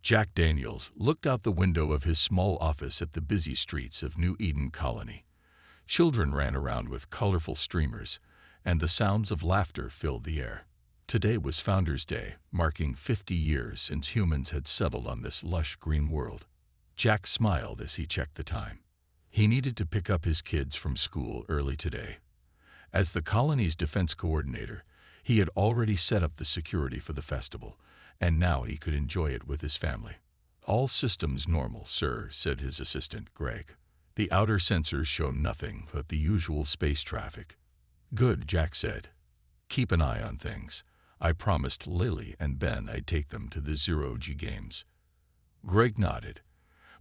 Jack Daniels looked out the window of his small office at the busy streets of New Eden Colony. Children ran around with colorful streamers, and the sounds of laughter filled the air. Today was Founders' Day, marking 50 years since humans had settled on this lush green world. Jack smiled as he checked the time. He needed to pick up his kids from school early today. As the colony's defense coordinator, he had already set up the security for the festival, and now he could enjoy it with his family. "All systems normal, sir," said his assistant, Greg. "The outer sensors show nothing but the usual space traffic." "Good," Jack said. "Keep an eye on things. I promised Lily and Ben I'd take them to the Zero-G games." Greg nodded.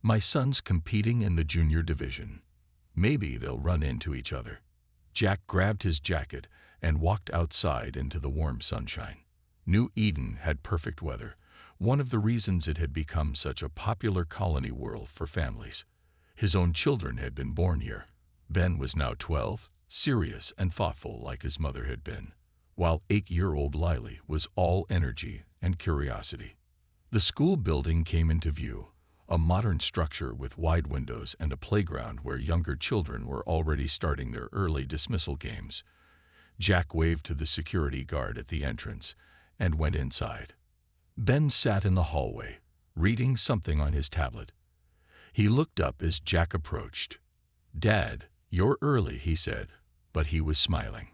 "My son's competing in the junior division. Maybe they'll run into each other." Jack grabbed his jacket and walked outside into the warm sunshine. New Eden had perfect weather, one of the reasons it had become such a popular colony world for families. His own children had been born here. Ben was now 12, serious and thoughtful like his mother had been, while 8-year-old Lily was all energy and curiosity. The school building came into view, a modern structure with wide windows and a playground where younger children were already starting their early dismissal games. Jack waved to the security guard at the entrance and went inside. Ben sat in the hallway, reading something on his tablet. He looked up as Jack approached. "Dad, you're early," he said, but he was smiling.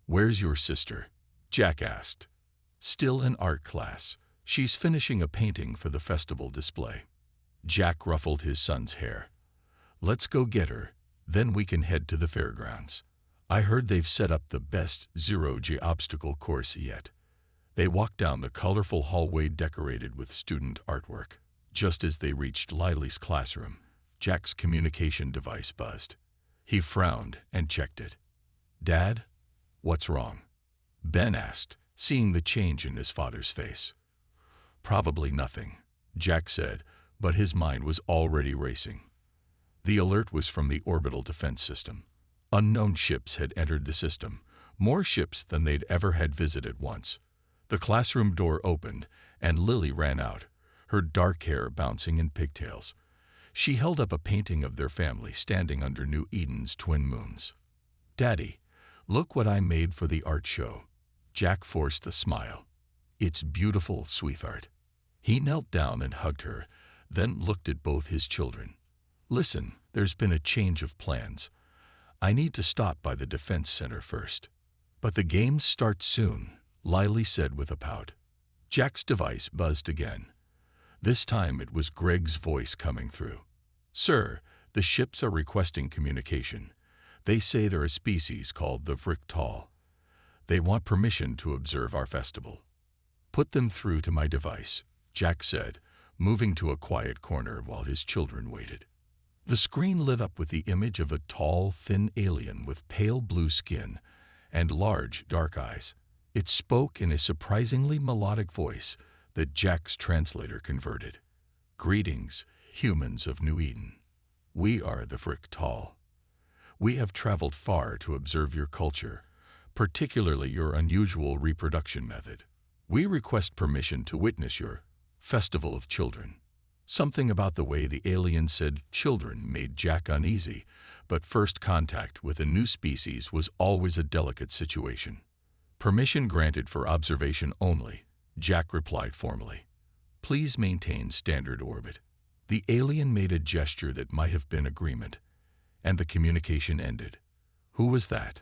"Where's your sister?" Jack asked. "Still in art class. She's finishing a painting for the festival display." Jack ruffled his son's hair. "Let's go get her, then we can head to the fairgrounds. I heard they've set up the best Zero-G obstacle course yet." They walked down the colorful hallway decorated with student artwork. Just as they reached Lily's classroom, Jack's communication device buzzed. He frowned and checked it. "Dad, what's wrong?" Ben asked, seeing the change in his father's face. "Probably nothing," Jack said, but his mind was already racing. The alert was from the orbital defense system. Unknown ships had entered the system, more ships than they'd ever had visited once. The classroom door opened, and Lily ran out, her dark hair bouncing in pigtails. She held up a painting of their family standing under New Eden's twin moons. "Daddy, look what I made for the art show." Jack forced a smile. "It's beautiful, sweetheart." He knelt down and hugged her, then looked at both his children. "Listen, there's been a change of plans. I need to stop by the defense center first." "But the games start soon," Lily said with a pout. Jack's device buzzed again. This time it was Greg's voice coming through. "Sir, the ships are requesting communication. They say they're a species called the Vriktal. They want permission to observe our festival." "Put them through to my device," Jack said, moving to a quiet corner while his children waited. The screen lit up with the image of a tall, thin alien with pale blue skin and large, dark eyes. It spoke in a surprisingly melodic voice that Jack's translator converted. "Greetings, humans of New Eden. We are the Vriktal. We have traveled far to observe your culture, particularly your unusual reproduction method. We request permission to witness your festival of children." Something about the way the alien said children made Jack uneasy, but first contact with a new species was always a delicate situation. "Permission granted for observation only," Jack replied formally. "Please maintain standard orbit." The alien made a gesture that might have been agreement, and the communication ended. "Who was that?"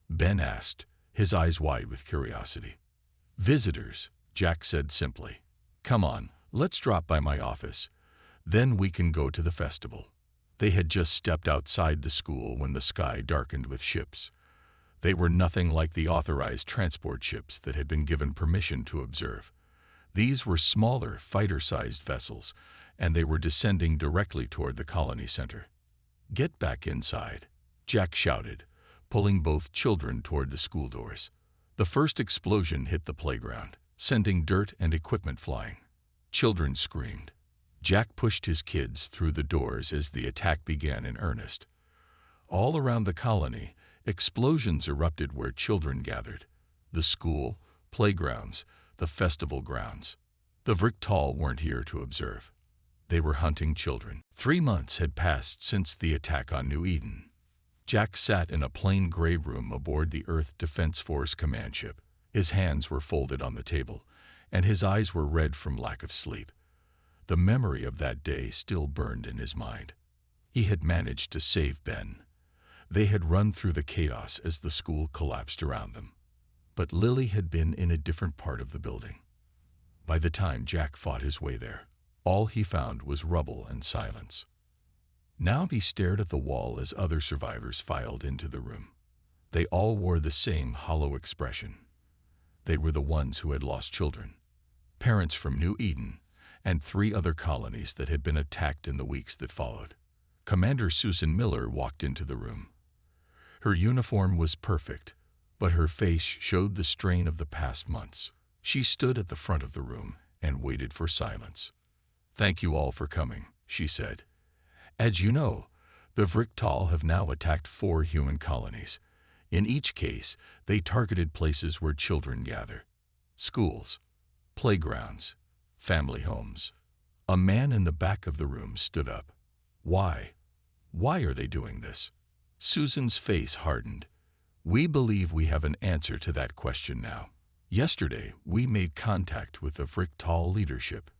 Ben asked, his eyes wide with curiosity. "Visitors," Jack said simply. "Come on, let's drop by my office. Then we can go to the festival." They had just stepped outside the school when the sky darkened with ships. They were nothing like the authorized transport ships that had been given permission to observe. These were smaller, fighter-sized vessels, and they were descending directly toward the colony center. "Get back inside," Jack shouted, pulling both children toward the school doors. The first explosion hit the playground, sending dirt and equipment flying. Children screamed. Jack pushed his kids through the doors as the attack began in earnest. All around the colony, explosions erupted where children gathered: the school, playgrounds, the festival grounds. The Vriktal weren't here to observe. They were hunting children. 3 months had passed since the attack on New Eden. Jack sat in a plain gray room aboard the Earth Defense Force command ship. His hands were folded on the table, and his eyes were red from lack of sleep. The memory of that day still burned in his mind. He had managed to save Ben. They had run through the chaos as the school collapsed around them. But Lily had been in a different part of the building. By the time Jack fought his way there, all he found was rubble and silence. Now he stared at the wall as other survivors filed into the room. They all wore the same hollow expression. They were the ones who had lost children, parents from New Eden, and 3 other colonies that had been attacked in the weeks that followed. Commander Susan Miller walked into the room. Her uniform was perfect, but her face showed the strain of the past months. She stood at the front of the room and waited for silence. "Thank you all for coming," she said. "As you know, the Vriktal have now attacked 4 human colonies. In each case, they targeted places where children gather. Schools, playgrounds, family homes." A man in the back of the room stood up. "Why? Why are they doing this?" Susan's face hardened. "We believe we have an answer to that question now. Yesterday, we made contact with the Vriktal leadership."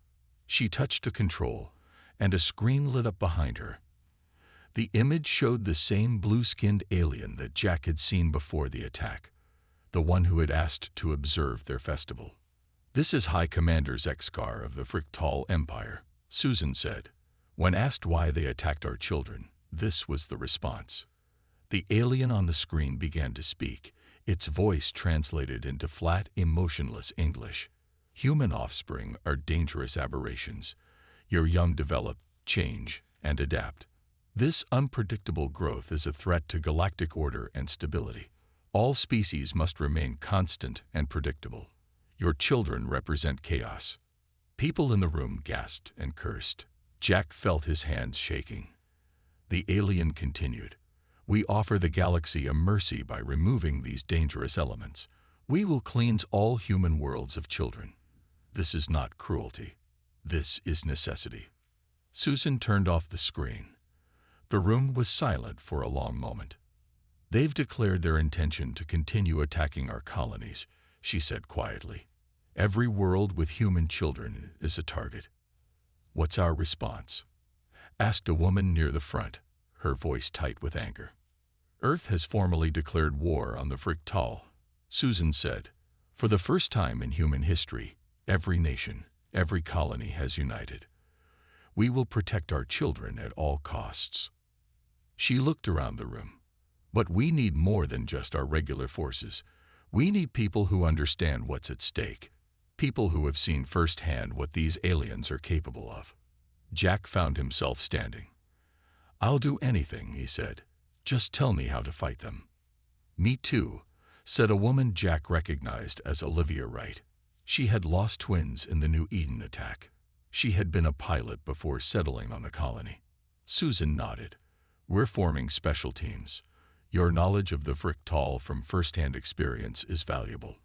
She touched a control, and a screen lit up behind her. The image showed the same blue-skinned alien that Jack had seen before the attack, the one who had asked to observe their festival. "This is High Commander Zexkar of the Vriktal Empire," Susan said. When asked why they attacked our children, this was the response. The alien on the screen began to speak, its voice translated into flat, emotionless English. "Human offspring are dangerous aberrations. Your young develop, change, and adapt. This unpredictable growth is a threat to galactic order and stability. All species must remain constant and predictable. Your children represent chaos." People in the room gasped and cursed. Jack felt his hands shaking. The alien continued. "We offer the galaxy a mercy by removing these dangerous elements. We will cleanse all human worlds of children. This is not cruelty. This is necessity." Susan turned off the screen. The room was silent for a long moment. "They've declared their intention to continue attacking our colonies," she said quietly. "Every world with human children is a target." "What's our response?" asked a woman near the front, her voice tight with anger. "Earth has formally declared war on the Vriktal," Susan said. "For the first time in human history, every nation, every colony has united. We will protect our children at all costs." She looked around the room. "But we need more than just our regular forces. We need people who understand what's at stake. People who have seen firsthand what these aliens are capable of." Jack found himself standing. "I'll do anything," he said. "Just tell me how to fight them." "Me too," said a woman Jack recognized as Olivia Wright. She had lost twins in the New Eden attack. She had been a pilot before settling on the colony. Susan nodded. "We're forming special teams. Your knowledge of the Vriktal from first-hand experience is valuable.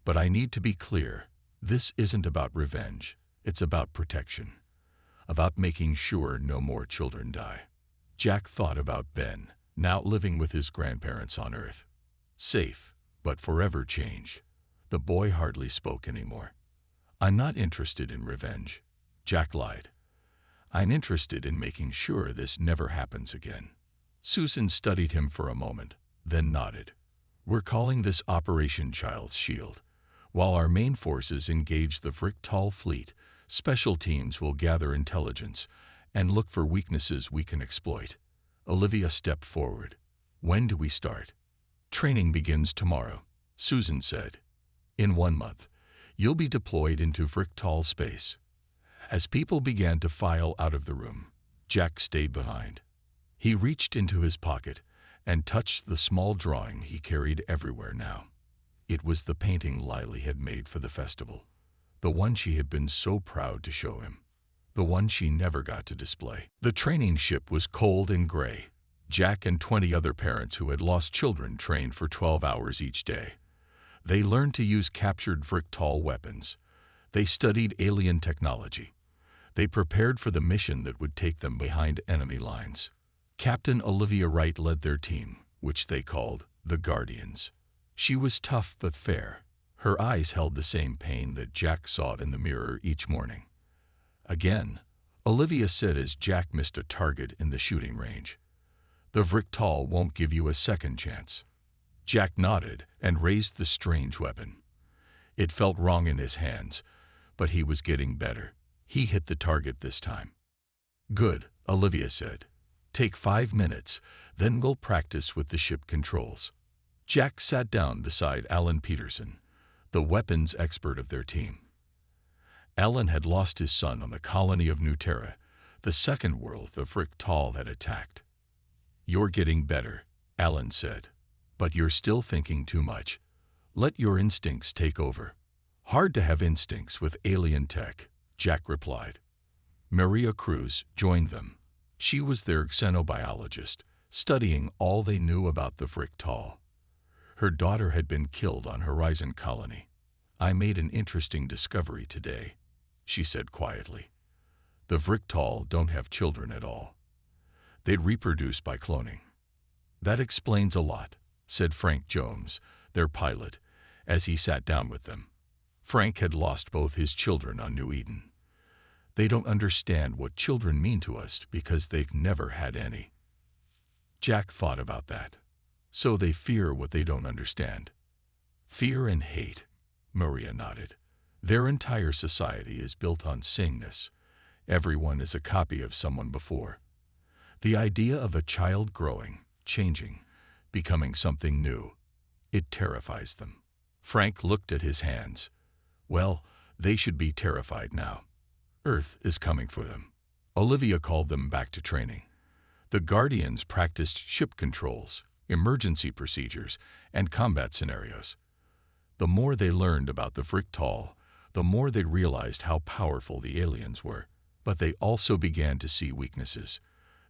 But I need to be clear, this isn't about revenge. It's about protection. About making sure no more children die." Jack thought about Ben, now living with his grandparents on Earth. Safe, but forever changed. The boy hardly spoke anymore. "I'm not interested in revenge," Jack lied. "I'm interested in making sure this never happens again." Susan studied him for a moment, then nodded. "We're calling this Operation Child's Shield. While our main forces engage the Vriktal fleet, special teams will gather intelligence and look for weaknesses we can exploit." Olivia stepped forward. "When do we start?" "Training begins tomorrow," Susan said. "In 1 month, you'll be deployed into Vriktal space." As people began to file out of the room, Jack stayed behind. He reached into his pocket and touched the small drawing he carried everywhere now. It was the painting Lily had made for the festival, the one she had been so proud to show him, the one she never got to display. The training ship was cold and gray. Jack and 20 other parents who had lost children trained for 12 hours each day. They learned to use captured Vriktal weapons. They studied alien technology. They prepared for the mission that would take them behind enemy lines. Captain Olivia Wright led their team, which they called the Guardians. She was tough but fair. Her eyes held the same pain that Jack saw in the mirror each morning. Again, Olivia said as Jack missed a target in the shooting range, "The Vriktal won't give you a second chance." Jack nodded and raised the strange weapon. It felt wrong in his hands, but he was getting better. He hit the target this time. "Good," Olivia said. "Take 5 minutes, then we'll practice with the ship controls." Jack sat down beside Alan Peterson, the weapons expert of their team. Alan had lost his son on the colony of New Terra, the second world the Vriktal had attacked. "You're getting better," Alan said, "but you're still thinking too much. Let your instincts take over." "Hard to have instincts with alien tech," Jack replied. Maria Cruz joined them. She was their xenobiologist, studying all they knew about the Vriktal. Her daughter had been killed on Horizon Colony. "I made an interesting discovery today," she said quietly. "The Vriktal don't have children at all. They reproduce by cloning." "That explains a lot," said Frank Jones, their pilot, as he sat down with them. Frank had lost both his children on New Eden. "They don't understand what children mean to us because they've never had any." Jack thought about that. So they fear what they don't understand. "Fear and hate," Maria nodded. "Their entire society is built on sameness. Everyone is a copy of someone before. The idea of a child growing, changing, becoming something new, it terrifies them." Frank looked at his hands. "Well, they should be terrified now. Earth is coming for them." Olivia called them back to training. The Guardians practiced ship controls, emergency procedures, and combat scenarios. The more they learned about the Vriktal, the more they realized how powerful the aliens were. But they also began to see weaknesses.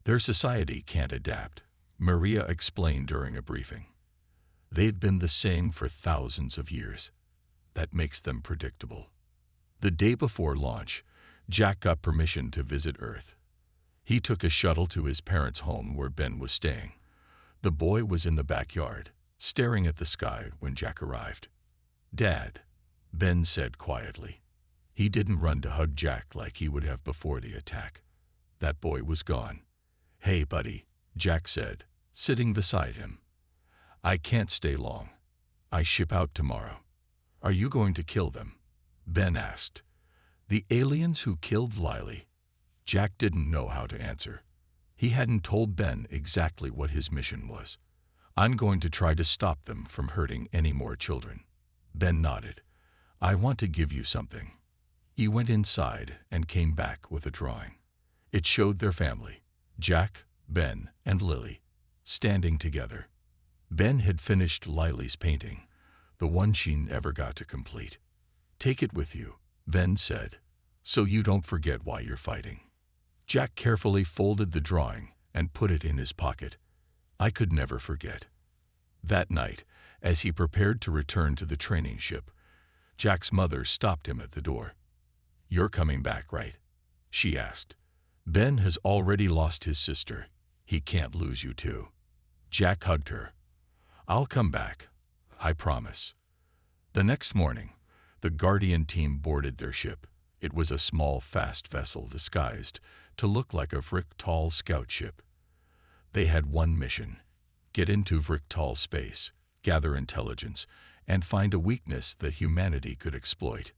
Their society can't adapt, Maria explained during a briefing. They've been the same for thousands of years. That makes them predictable. The day before launch, Jack got permission to visit Earth. He took a shuttle to his parents' home where Ben was staying. The boy was in the backyard, staring at the sky when Jack arrived. "Dad," Ben said quietly. He didn't run to hug Jack like he would have before the attack. That boy was gone. "Hey, buddy," Jack said, sitting beside him. "I can't stay long. I ship out tomorrow." "Are you going to kill them?" Ben asked. "The aliens who killed Lily?" Jack didn't know how to answer. He hadn't told Ben exactly what his mission was. "I'm going to try to stop them from hurting any more children." Ben nodded. "I want to give you something." He went inside and came back with a drawing. It showed their family, Jack, Ben, and Lily, standing together. Ben had finished Lily's painting, the one she never got to complete. "Take it with you," Ben said, "so you don't forget why you're fighting." Jack carefully folded the drawing and put it in his pocket. "I could never forget." That night, as he prepared to return to the training ship, Jack's mother stopped him at the door. "You're coming back, right?" she asked. "Ben has already lost his sister. He can't lose you too." Jack hugged her. "I'll come back. I promise." The next morning, the Guardian team boarded their ship. It was a small, fast vessel disguised to look like a Vriktal scout ship. They had one mission: get into Vriktal space, gather intelligence, and find a weakness that humanity could exploit.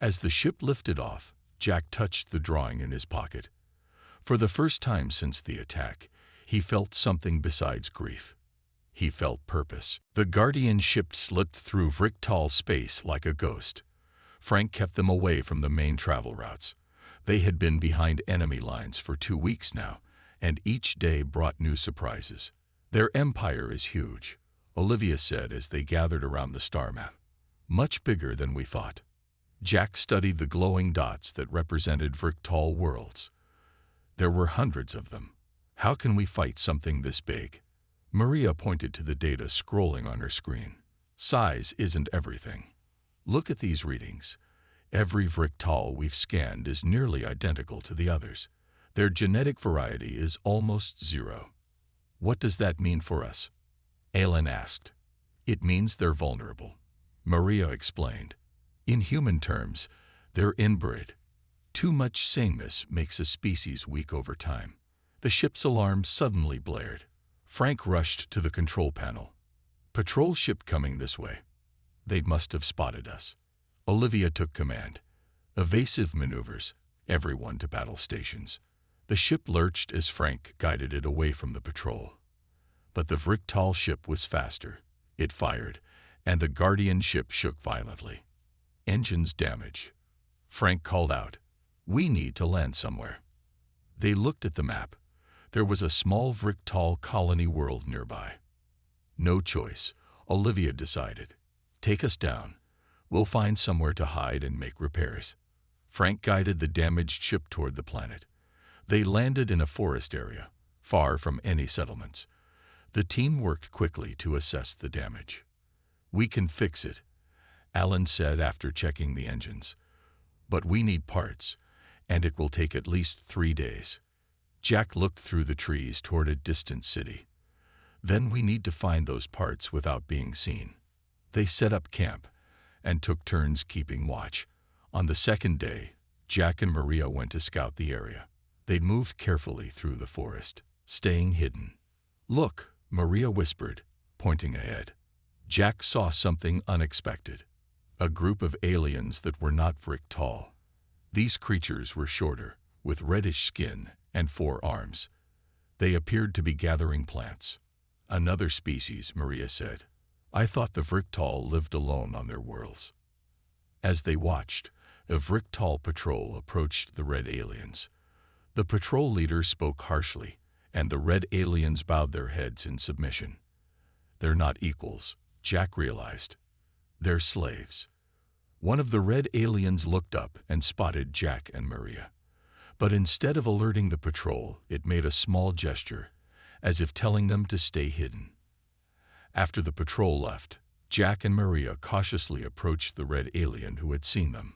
As the ship lifted off, Jack touched the drawing in his pocket. For the first time since the attack, he felt something besides grief. He felt purpose. The Guardian ship slipped through Vriktal space like a ghost. Frank kept them away from the main travel routes. They had been behind enemy lines for 2 weeks now, and each day brought new surprises. "Their empire is huge," Olivia said as they gathered around the star map. "Much bigger than we thought." Jack studied the glowing dots that represented Vriktal worlds. There were hundreds of them. "How can we fight something this big?" Maria pointed to the data scrolling on her screen. "Size isn't everything. Look at these readings. Every Vriktal we've scanned is nearly identical to the others. Their genetic variety is almost zero. What does that mean for us? Alan asked. It means they're vulnerable. Maria explained. In human terms, they're inbred. Too much sameness makes a species weak over time. The ship's alarm suddenly blared. Frank rushed to the control panel. Patrol ship coming this way. They must have spotted us. Olivia took command. Evasive maneuvers, everyone to battle stations. The ship lurched as Frank guided it away from the patrol. But the Vriktal ship was faster. It fired, and the Guardian ship shook violently. Engines damaged. Frank called out, "We need to land somewhere." They looked at the map. There was a small Vriktal colony world nearby. No choice, Olivia decided. Take us down. We'll find somewhere to hide and make repairs. Frank guided the damaged ship toward the planet. They landed in a forest area, far from any settlements. The team worked quickly to assess the damage. We can fix it, Alan said after checking the engines. But we need parts, and it will take at least 3 days. Jack looked through the trees toward a distant city. Then we need to find those parts without being seen. They set up camp and took turns keeping watch. On the second day, Jack and Maria went to scout the area. They moved carefully through the forest, staying hidden. Look, Maria whispered, pointing ahead. Jack saw something unexpected. A group of aliens that were not Vriktal. These creatures were shorter, with reddish skin and 4 arms. They appeared to be gathering plants. Another species, Maria said. I thought the Vriktal lived alone on their worlds. As they watched, a Vriktal patrol approached the red aliens. The patrol leader spoke harshly, and the red aliens bowed their heads in submission. They're not equals, Jack realized. They're slaves. One of the red aliens looked up and spotted Jack and Maria. But instead of alerting the patrol, it made a small gesture, as if telling them to stay hidden. After the patrol left, Jack and Maria cautiously approached the red alien who had seen them.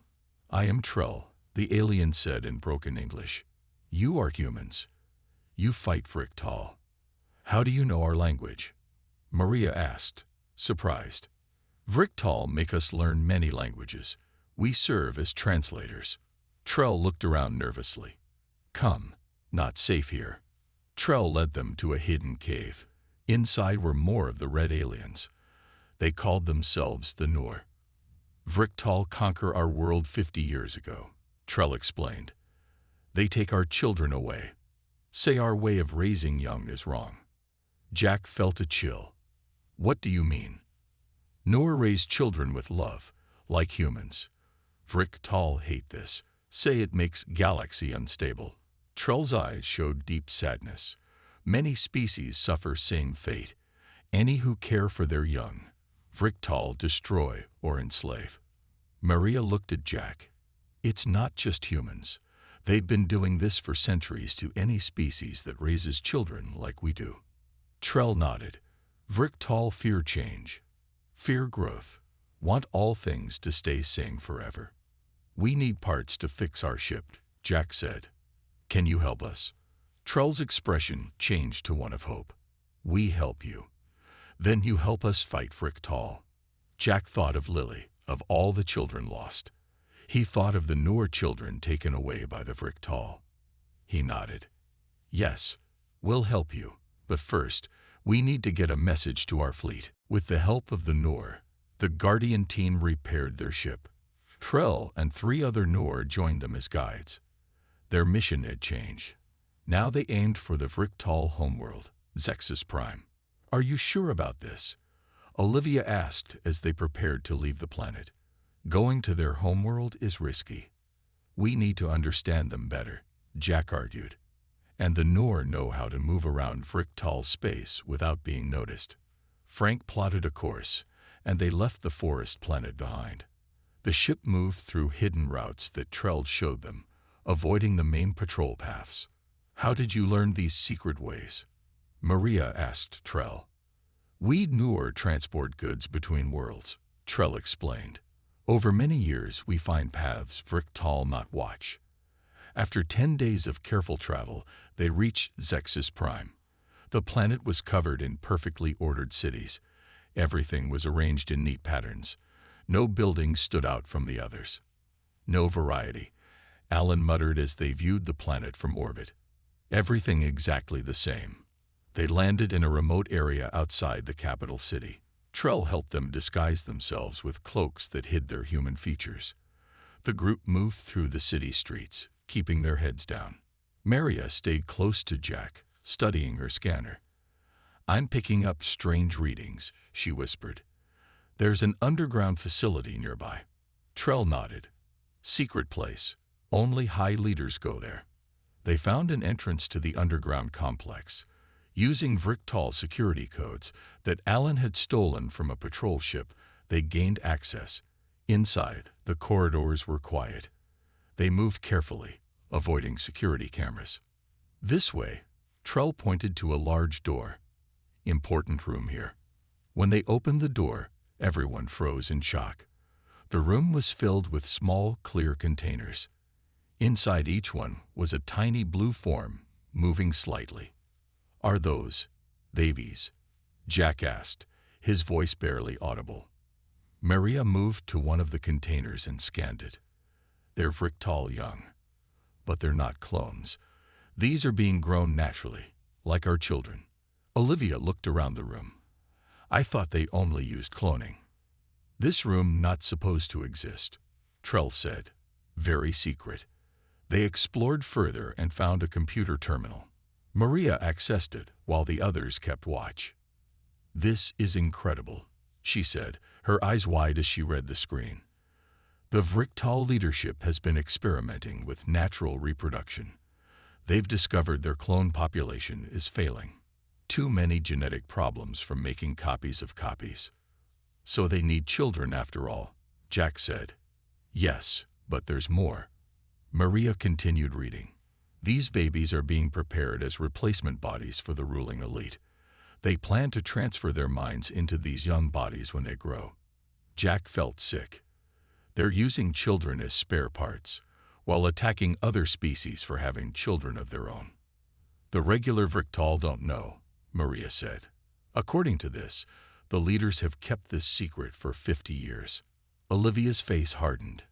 I am Trell, the alien said in broken English. You are humans. You fight Vriktal. How do you know our language? Maria asked, surprised. Vriktal make us learn many languages. We serve as translators. Trell looked around nervously. Come, not safe here. Trell led them to a hidden cave. Inside were more of the red aliens. They called themselves the Noor. Vriktal conquered our world 50 years ago, Trell explained. They take our children away. Say our way of raising young is wrong. Jack felt a chill. What do you mean? Noor raise children with love, like humans. Vriktal hate this. Say it makes galaxy unstable. Trell's eyes showed deep sadness. Many species suffer same fate. Any who care for their young, Vriktal destroy or enslave. Maria looked at Jack. It's not just humans. They've been doing this for centuries to any species that raises children like we do. Trell nodded. Vriktal fear change, fear growth, want all things to stay same forever. We need parts to fix our ship, Jack said. Can you help us? Trell's expression changed to one of hope. We help you. Then you help us fight Vriktal. Jack thought of Lily, of all the children lost. He thought of the Noor children taken away by the Vriktal. He nodded. Yes, we'll help you, but first, we need to get a message to our fleet. With the help of the Noor, the Guardian team repaired their ship. Trell and 3 other Noor joined them as guides. Their mission had changed. Now they aimed for the Vriktal homeworld, Zexus Prime. Are you sure about this? Olivia asked as they prepared to leave the planet. Going to their homeworld is risky. We need to understand them better, Jack argued. And the Noor know how to move around Vriktal space without being noticed. Frank plotted a course, and they left the forest planet behind. The ship moved through hidden routes that Trell showed them, avoiding the main patrol paths. How did you learn these secret ways? Maria asked Trell. We Noor transport goods between worlds, Trell explained. Over many years, we find paths Vriktal not watch. After 10 days of careful travel, they reached Zexus Prime. The planet was covered in perfectly ordered cities. Everything was arranged in neat patterns. No building stood out from the others. No variety, Alan muttered as they viewed the planet from orbit. Everything exactly the same. They landed in a remote area outside the capital city. Trell helped them disguise themselves with cloaks that hid their human features. The group moved through the city streets, keeping their heads down. Maria stayed close to Jack, studying her scanner. "I'm picking up strange readings," she whispered. "There's an underground facility nearby." Trell nodded. "Secret place. Only high leaders go there." They found an entrance to the underground complex. Using Vriktal security codes that Alan had stolen from a patrol ship, they gained access. Inside, the corridors were quiet. They moved carefully, avoiding security cameras. "This way," Trell pointed to a large door. "Important room here." When they opened the door, everyone froze in shock. The room was filled with small, clear containers. Inside each one was a tiny blue form, moving slightly. "Are those babies?" Jack asked, his voice barely audible. Maria moved to one of the containers and scanned it. "They're Vriktal young. But they're not clones. These are being grown naturally, like our children." Olivia looked around the room. "I thought they only used cloning." "This room not supposed to exist," Trell said. "Very secret." They explored further and found a computer terminal. Maria accessed it while the others kept watch. "This is incredible," she said, her eyes wide as she read the screen. "The Vriktal leadership has been experimenting with natural reproduction. They've discovered their clone population is failing. Too many genetic problems from making copies of copies. So they need children after all," Jack said. "Yes, but there's more." Maria continued reading. "These babies are being prepared as replacement bodies for the ruling elite. They plan to transfer their minds into these young bodies when they grow." Jack felt sick. They're using children as spare parts, while attacking other species for having children of their own. "The regular Vriktal don't know," Maria said. "According to this, the leaders have kept this secret for 50 years. Olivia's face hardened.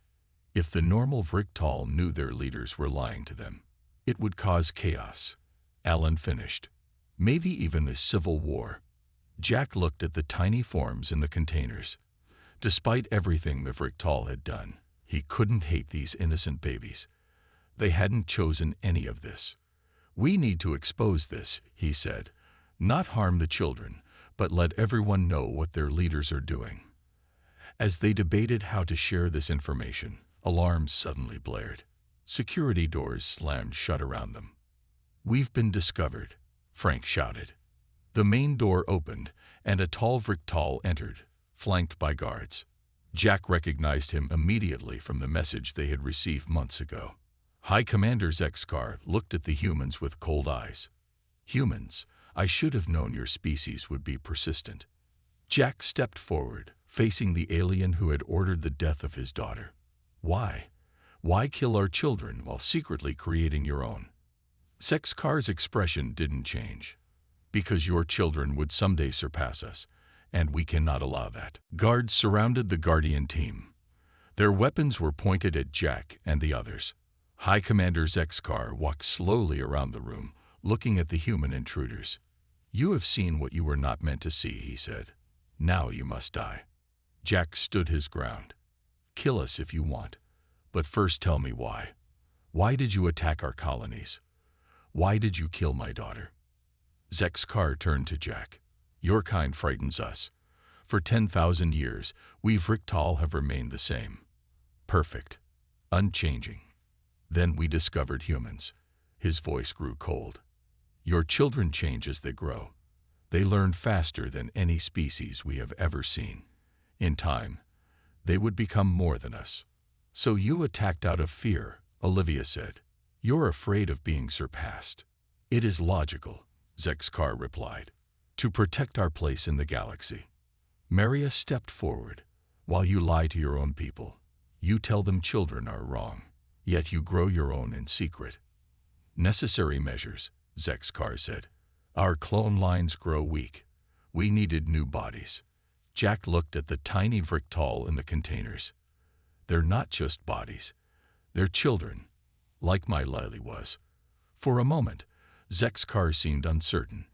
If the normal Vriktal knew their leaders were lying to them, it would cause chaos. Alan finished. Maybe even a civil war. Jack looked at the tiny forms in the containers. Despite everything the Vriktal had done, he couldn't hate these innocent babies. They hadn't chosen any of this. "We need to expose this," he said. "Not harm the children, but let everyone know what their leaders are doing." As they debated how to share this information, alarms suddenly blared. Security doors slammed shut around them. "We've been discovered," Frank shouted. The main door opened, and a tall Vriktal entered, flanked by guards. Jack recognized him immediately from the message they had received months ago. High Commander Zexkar looked at the humans with cold eyes. "Humans, I should have known your species would be persistent." Jack stepped forward, facing the alien who had ordered the death of his daughter. "Why? Why kill our children while secretly creating your own?" Zexkar's expression didn't change. "Because your children would someday surpass us, and we cannot allow that." Guards surrounded the Guardian team. Their weapons were pointed at Jack and the others. High Commander Zexkar walked slowly around the room, looking at the human intruders. "You have seen what you were not meant to see," he said. "Now you must die." Jack stood his ground. "Kill us if you want, but first tell me why. Why did you attack our colonies? Why did you kill my daughter?" Zexkar turned to Jack. "Your kind frightens us. For 10,000 years, we Vriktal have remained the same. Perfect. Unchanging. Then we discovered humans." His voice grew cold. "Your children change as they grow. They learn faster than any species we have ever seen. In time, they would become more than us." "So you attacked out of fear," Olivia said. "You're afraid of being surpassed." "It is logical," Zexkar replied. "To protect our place in the galaxy." Maria stepped forward. While you lie to your own people, you tell them children are wrong, yet you grow your own in secret. Necessary measures, Zexkar said. Our clone lines grow weak. We needed new bodies. Jack looked at the tiny Vriktal in the containers. They're not just bodies. They're children, like my Lily was. For a moment, Zexkar seemed uncertain.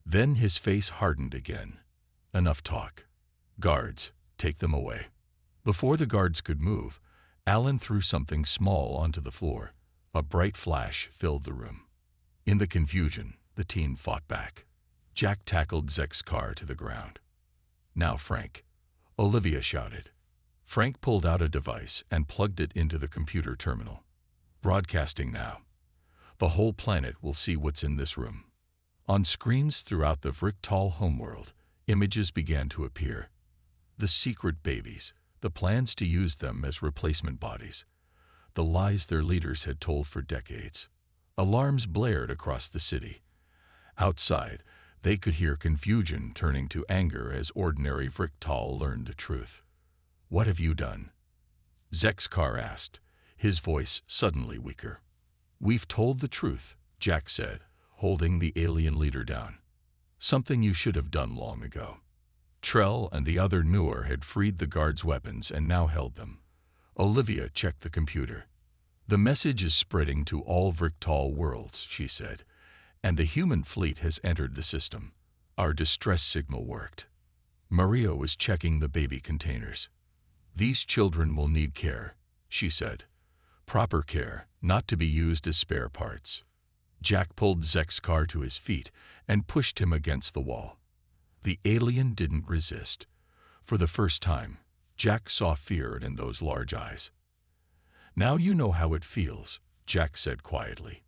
Then his face hardened again. Enough talk. Guards, take them away. Before the guards could move, Alan threw something small onto the floor. A bright flash filled the room. In the confusion, the team fought back. Jack tackled Zexkar to the ground. Now, Frank, Olivia shouted. Frank pulled out a device and plugged it into the computer terminal. Broadcasting now. The whole planet will see what's in this room. On screens throughout the Vriktal homeworld, images began to appear. The secret babies, the plans to use them as replacement bodies, the lies their leaders had told for decades. Alarms blared across the city. Outside, they could hear confusion turning to anger as ordinary Vriktal learned the truth. What have you done? Zexkar asked, his voice suddenly weaker. We've told the truth, Jack said, holding the alien leader down. Something you should have done long ago. Trell and the other Noor had freed the guards' weapons and now held them. Olivia checked the computer. The message is spreading to all Vriktal worlds, she said, and the human fleet has entered the system. Our distress signal worked. Maria was checking the baby containers. These children will need care, she said. Proper care, not to be used as spare parts. Jack pulled Zexkar to his feet and pushed him against the wall. The alien didn't resist. For the first time, Jack saw fear in those large eyes. Now you know how it feels, Jack said quietly.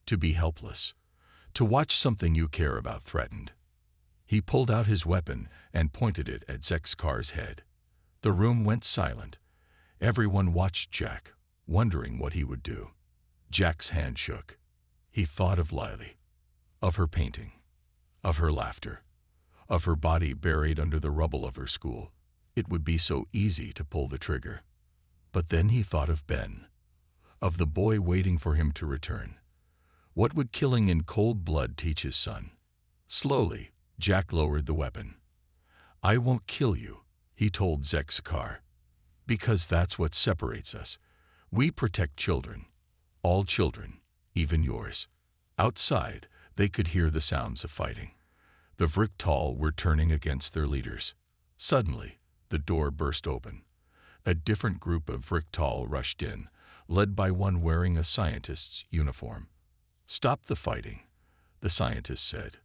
To be helpless. To watch something you care about threatened. He pulled out his weapon and pointed it at Zexkar's head. The room went silent. Everyone watched Jack, wondering what he would do. Jack's hand shook. He thought of Lily, of her painting, of her laughter, of her body buried under the rubble of her school. It would be so easy to pull the trigger. But then he thought of Ben, of the boy waiting for him to return. What would killing in cold blood teach his son? Slowly, Jack lowered the weapon. I won't kill you, he told Zexkar. Because that's what separates us. We protect children. All children, even yours. Outside, they could hear the sounds of fighting. The Vriktal were turning against their leaders. Suddenly, the door burst open. A different group of Vriktal rushed in, led by one wearing a scientist's uniform. Stop the fighting, the scientist said.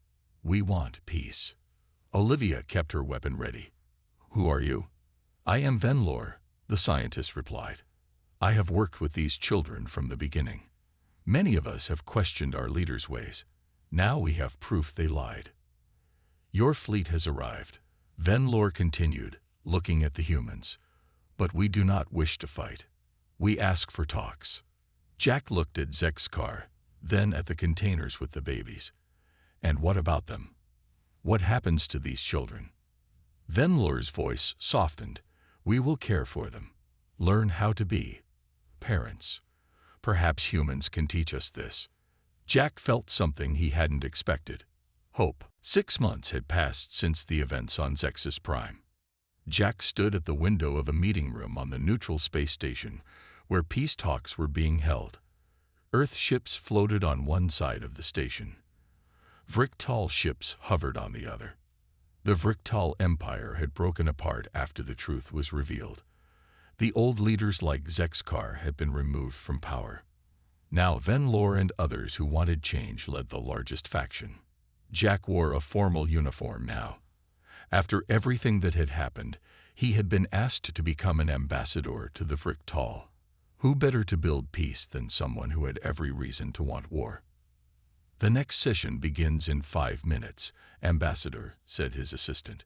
We want peace. Olivia kept her weapon ready. Who are you? I am Venlor, the scientist replied. I have worked with these children from the beginning. Many of us have questioned our leaders' ways. Now we have proof they lied. Your fleet has arrived, Venlor continued, looking at the humans. But we do not wish to fight. We ask for talks. Jack looked at Zexkar, then at the containers with the babies. And what about them? What happens to these children? Venlor's voice softened. We will care for them. Learn how to be parents. Perhaps humans can teach us this. Jack felt something he hadn't expected. Hope. 6 months had passed since the events on Zexus Prime. Jack stood at the window of a meeting room on the neutral space station where peace talks were being held. Earth ships floated on one side of the station. Vriktal ships hovered on the other. The Vriktal Empire had broken apart after the truth was revealed. The old leaders like Zexkar had been removed from power. Now Venlor and others who wanted change led the largest faction. Jack wore a formal uniform now. After everything that had happened, he had been asked to become an ambassador to the Vriktal. Who better to build peace than someone who had every reason to want war? The next session begins in 5 minutes, Ambassador, said his assistant.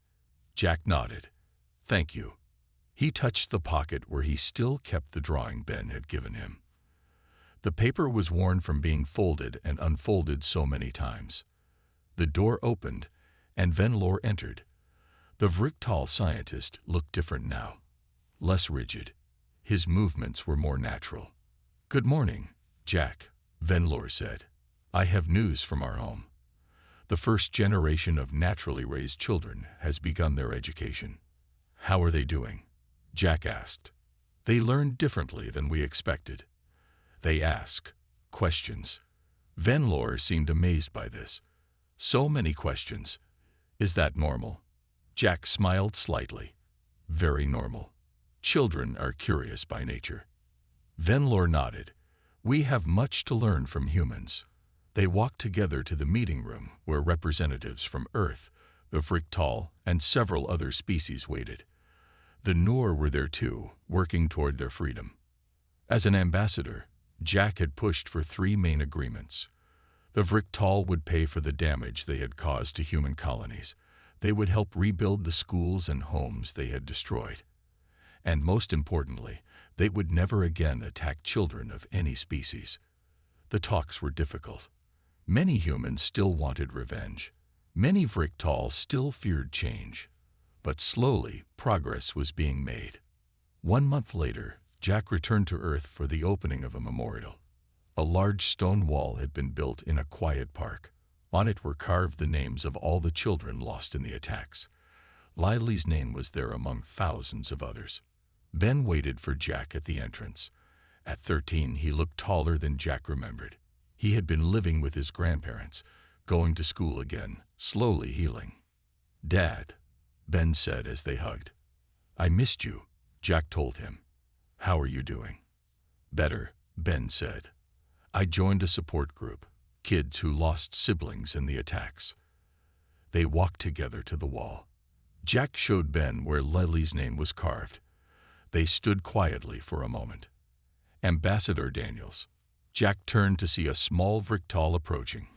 Jack nodded. Thank you. He touched the pocket where he still kept the drawing Ben had given him. The paper was worn from being folded and unfolded so many times. The door opened, and Venlor entered. The Vriktal scientist looked different now. less rigid. His movements were more natural. "Good morning, Jack," Venlor said. "I have news from our home. The first generation of naturally raised children has begun their education." "How are they doing?" Jack asked. "They learn differently than we expected. They ask questions." Venlor seemed amazed by this. "So many questions. Is that normal?" Jack smiled slightly. "Very normal. Children are curious by nature." Venlor nodded. "We have much to learn from humans." They walked together to the meeting room where representatives from Earth, the Vriktal, and several other species waited. The Noor were there too, working toward their freedom. As an ambassador, Jack had pushed for 3 main agreements. The Vriktal would pay for the damage they had caused to human colonies. They would help rebuild the schools and homes they had destroyed. And most importantly, they would never again attack children of any species. The talks were difficult. Many humans still wanted revenge. Many Vriktal still feared change. But slowly, progress was being made. 1 month later, Jack returned to Earth for the opening of a memorial. A large stone wall had been built in a quiet park. On it were carved the names of all the children lost in the attacks. Lily's name was there among thousands of others. Ben waited for Jack at the entrance. At 13, he looked taller than Jack remembered. He had been living with his grandparents, going to school again, slowly healing. "Dad," Ben said as they hugged. "I missed you," Jack told him. "How are you doing?" "Better," Ben said. "I joined a support group, kids who lost siblings in the attacks." They walked together to the wall. Jack showed Ben where Lily's name was carved. They stood quietly for a moment. "Ambassador Daniels." Jack turned to see a small Vriktal approaching.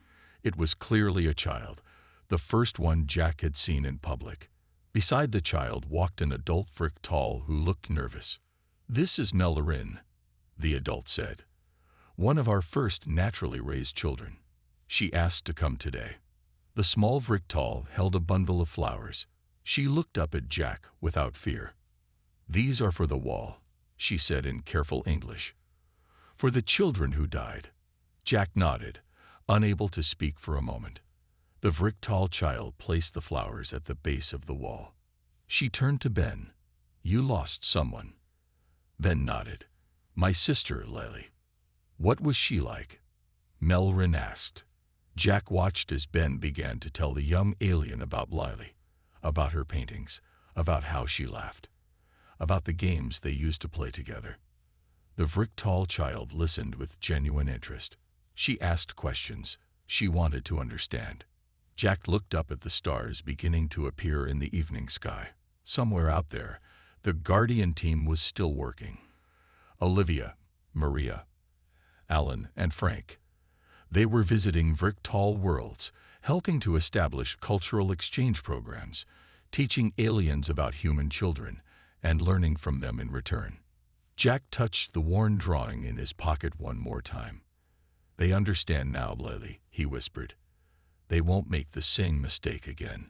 It was clearly a child, the first one Jack had seen in public. Beside the child walked an adult Vriktal who looked nervous. "This is Narration," the adult said. "One of our first naturally raised children. She asked to come today." The small Vriktal held a bundle of flowers. She looked up at Jack without fear. "These are for the wall," she said in careful English. "For the children who died." Jack nodded, unable to speak for a moment. The Vriktal child placed the flowers at the base of the wall. She turned to Ben. "You lost someone." Ben nodded. "My sister, Lily." "What was she like?" Melrin asked. Jack watched as Ben began to tell the young alien about Lily, about her paintings, about how she laughed, about the games they used to play together. The Vriktal child listened with genuine interest. She asked questions. She wanted to understand. Jack looked up at the stars beginning to appear in the evening sky. Somewhere out there, the Guardian team was still working. Olivia, Maria, Alan, and Frank. They were visiting Vriktal worlds, helping to establish cultural exchange programs, teaching aliens about human children, and learning from them in return. Jack touched the worn drawing in his pocket one more time. "They understand now, Lily," he whispered. "They won't make the same mistake again."